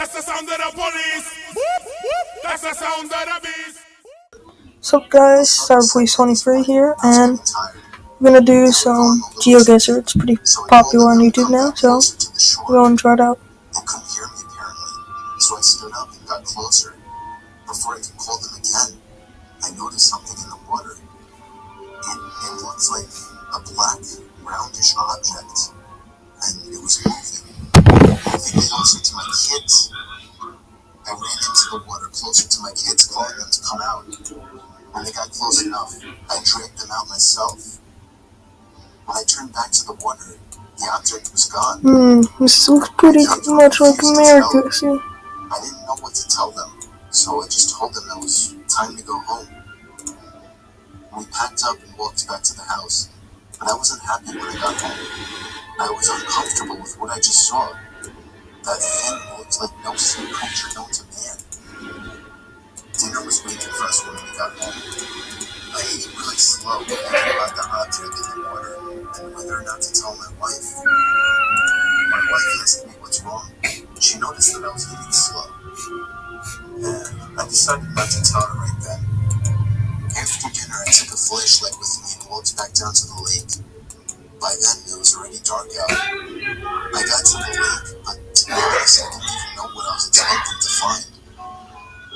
That's the sound of the police. Whoop, whoop. That's the sound of the beast. What's up, guys? CyberPolice23 here, and we're gonna do some GeoGuessr. It's pretty popular on YouTube now, so we're gonna try it out. They couldn't hear me apparently, so I stood up and got closer. Before I could call them again, I noticed something in the water. It looked like a black, roundish object, and it was moving closer to my kids. I ran into the water closer to my kids, calling them to come out. When they got close enough, I dragged them out myself. When I turned back to the water, the object was gone. This looks pretty much like America, see? I didn't know what to tell them, so I just told them it was time to go home. We packed up and walked back to the house, but I wasn't happy when I got home. I was uncomfortable with what I just saw. That thing looked like no sea creature known to man. Dinner was waiting for us when we got home. I ate really slow, thinking about the object in the water and whether or not to tell my wife. My wife asked me what's wrong. She noticed that I was eating slow. And I decided not to tell her right then. After dinner, I took a flashlight with me and walked back down to the lake. By then, it was already dark out. I got to the lake, but to be honest, I didn't even know what I was expecting to find.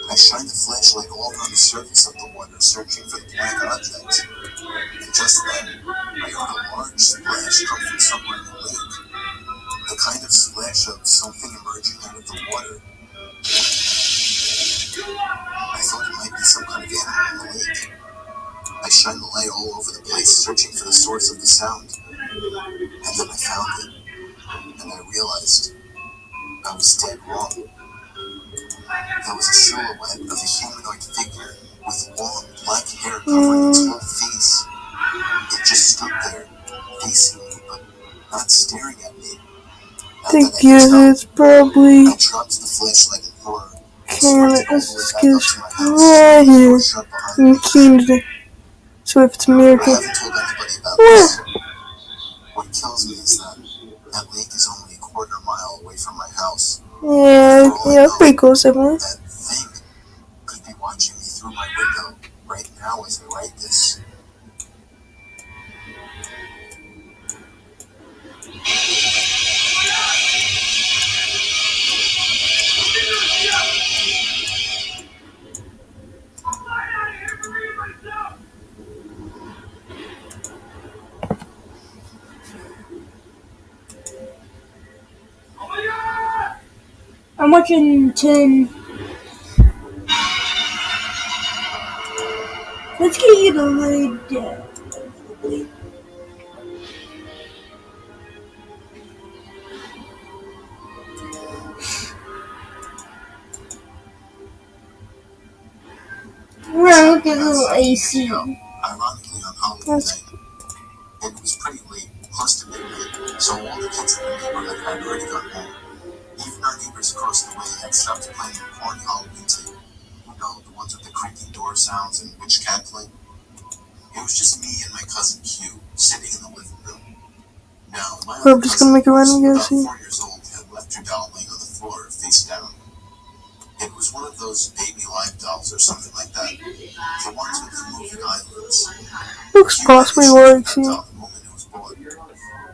I shined the flashlight all around the surface of the water, searching for the black object. And just then, I heard a large splash come from somewhere in the lake. The kind of splash of something emerging out of the water. I thought it might be some kind of animal in the lake. I shined the light all over the place, searching for the source of the sound. And then I found it. And I realized I was dead wrong. There was a silhouette of a humanoid figure with long black hair covering its whole face. It just stood there, facing me, but not staring at me. I think it's probably I dropped the flashlight in horror. Canada's right here in Canada. So if it's America. I haven't told anybody about this. What kills me is that lake is only a quarter mile away from my house. Yeah, pretty close, definitely. That thing could be watching me through my window right now as I write this. I'm watching 10. Let's get you to lay down. We're gonna get a little AC. Ironically, on Halloween night, it was pretty late, close to midnight, so all the kids in the neighborhood had already gone home. Even our neighbors across the way had stopped playing the corny Halloween tape. You know, the ones with the creaking door sounds and witch cackling. It was just me and my cousin Q sitting in the living room. Now, my other I'm just gonna make a random guess about here. 4 years old, had left her doll laying on the floor, face down. It was one of those baby live dolls or something like that. The ones with the moving eyelids. Looks possibly like The moment it was born.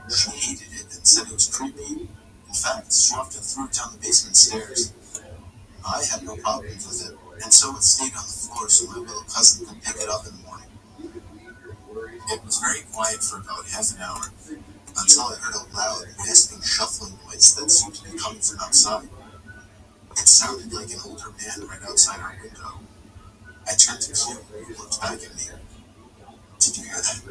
She hated it and said it was creepy. In fact, she often threw it down the basement stairs. I had no problems with it, and so it stayed on the floor so my little cousin could pick it up in the morning. It was very quiet for about half an hour, until I heard a loud, rasping, shuffling noise that seemed to be coming from outside. It sounded like an older man right outside our window. I turned to Q, who looked back at me. Did you hear that?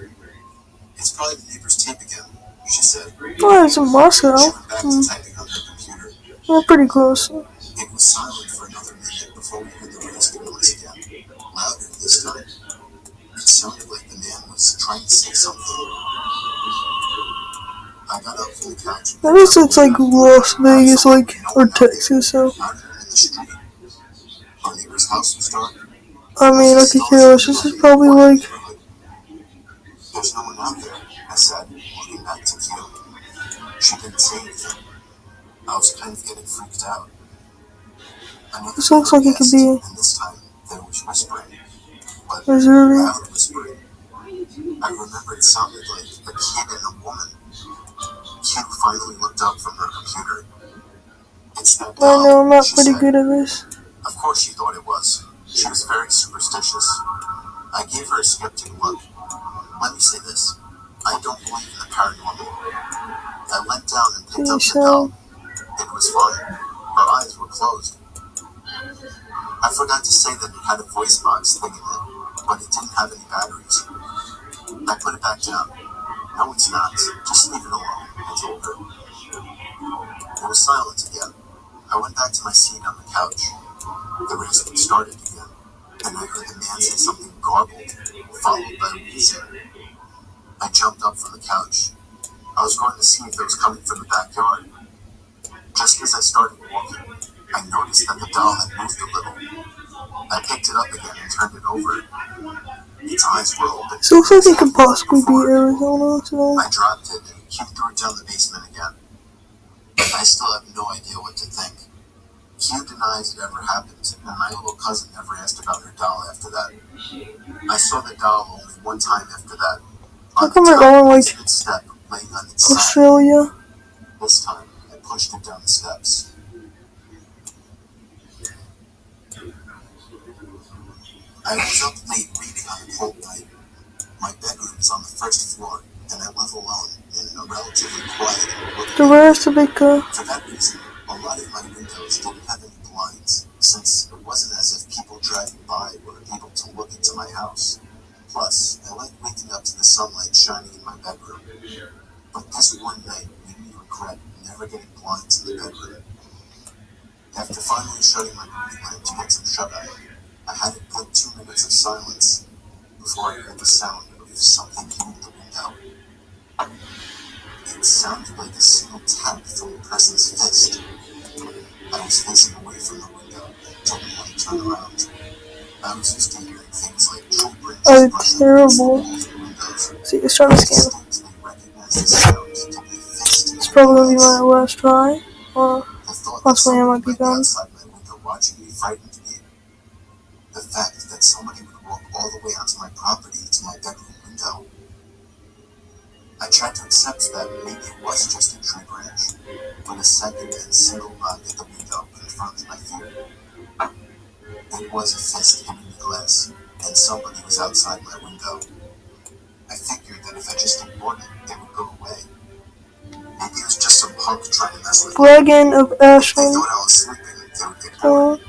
It's probably the neighbor's tape again, she said. Oh, it's in Moscow. She went back to typing on her computer. We're pretty close. It was silent for another minute before we heard the rasping noise again, louder this time. It sounded like the man was trying to say something. I got up from the couch. I guess it's like Las Vegas, like, or Texas, so. Out in the street. Our neighbor's house was dark. I mean, I could care less. This is probably like. There's no one out there, I said, looking back to Q. She didn't say anything. I was kind of getting freaked out. Another This looks like it could guessed, be and this time there was whispering, but Missouri. loud whispering. I remember it sounded like a kid and a woman. Kid finally looked up from her computer. It's that I doll, know I'm not she pretty said. good at this. Of course she thought it was. She was very superstitious. I gave her a skeptic look. Let me say this. I don't believe in the paranormal. I went down and picked up the doll. It was fine. Her eyes were closed. I forgot to say that it had a voice box thing in it, but it didn't have any batteries. I put it back down. No, it's not. Just leave it alone, I told her. It was silent again. I went back to my seat on the couch. The rasping started again, and I heard the man say something garbled, followed by wheezing. I jumped up from the couch. I was going to see if it was coming from the backyard. Just as I started walking, I noticed that the doll had moved a little. I picked it up again and turned it over. Its eyes were open. This looks like it could possibly be Arizona. So I dropped it and Q threw it down the basement again. I still have no idea what to think. Q denies it ever happened, and my little cousin never asked about her doll after that. I saw the doll only one time after that. how come they're going like Its step, laying on its side. Australia? This time, I pushed it down the steps. I was up late reading on a cold night. My bedroom is on the first floor, and I live alone in a relatively quiet and The rest of it could. For that reason, a lot of my windows didn't have any blinds, since it wasn't as if people driving by were able to look into my house. Plus, I like waking up to the sunlight shining in my bedroom. But this one night made me regret never getting blinds in the bedroom. After finally shutting my movie lamp to get some shut-eye, I had a good 2 minutes of silence before I heard the sound of something hitting the window. It sounded like a single tap from a person's fist. I was facing away from the window and didn't want to turn around. I was used to hearing things like tree branches Oh, brushing terrible. against the windows. See, it's trying to I scan. distinctly recognized the sound to be a fist. It's probably gonna be my last try. Or The thought that possibly I someone might be might be done. outside my window watching me frightened me. The fact that somebody would walk all the way onto my property to my bedroom window. I tried to accept that maybe it was just a tree branch, but a second and single knock at the window confirmed my fear. It was a fist hitting the glass, and somebody was outside my window. I figured that if I just ignored it, it would go away. Maybe it was just some punk trying to mess with me. Dragon of If they Ashland. thought I was sleeping, they would get bored. Uh,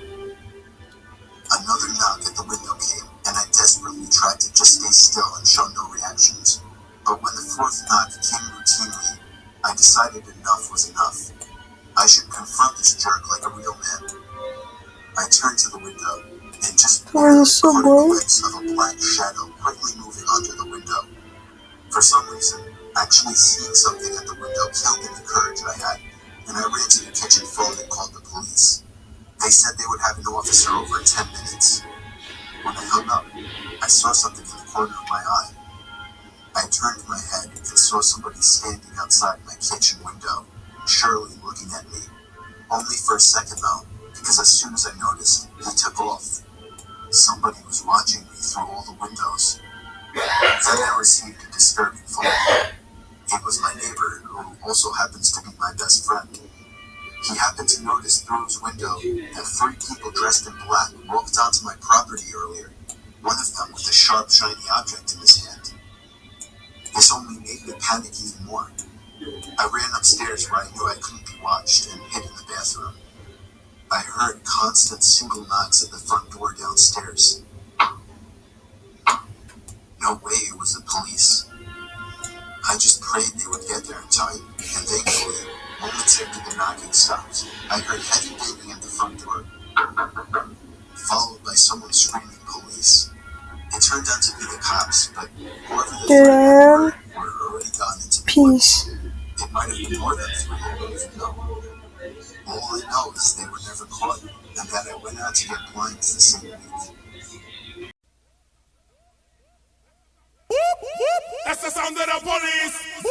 Another knock at the window came, and I desperately tried to just stay still and show no reactions. But when the fourth knock came routinely, I decided enough was enough. I should confront this jerk like a real man. I turned to the window, and just Where's the caught a subway? glimpse of a black shadow quickly moving under the window. For some reason, actually seeing something at the window killed any courage I had, and I ran to the kitchen phone and called the police. They said they would have an officer over in 10 minutes. When I hung up, I saw something in the corner of my eye. I turned my head and saw somebody standing outside my kitchen window, surely looking at me. Only for a second though, because as soon as I noticed, he took off. Somebody was watching me through all the windows. Then I received a disturbing phone call. It was my neighbor, who also happens to be my best friend. He happened to notice through his window that 3 people dressed in black walked onto my property earlier, one of them with a sharp, shiny object in his hand. This only made me panic even more. I ran upstairs where I knew I couldn't be watched and hid in the bathroom. I heard constant single knocks at the front door downstairs. No way it was the police. I just prayed they would get there in time, and thankfully, moments after the knocking stopped, I heard heavy banging at the front door, followed by someone screaming police. It turned out to be the cops, but whoever the 3 men were already gone into the peace. woods. It might have been more than 3, I don't even know. All I know is they were never caught, and that I went out to get blinds the same week. That's the sound of the police.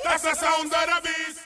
That's the sound of the beast.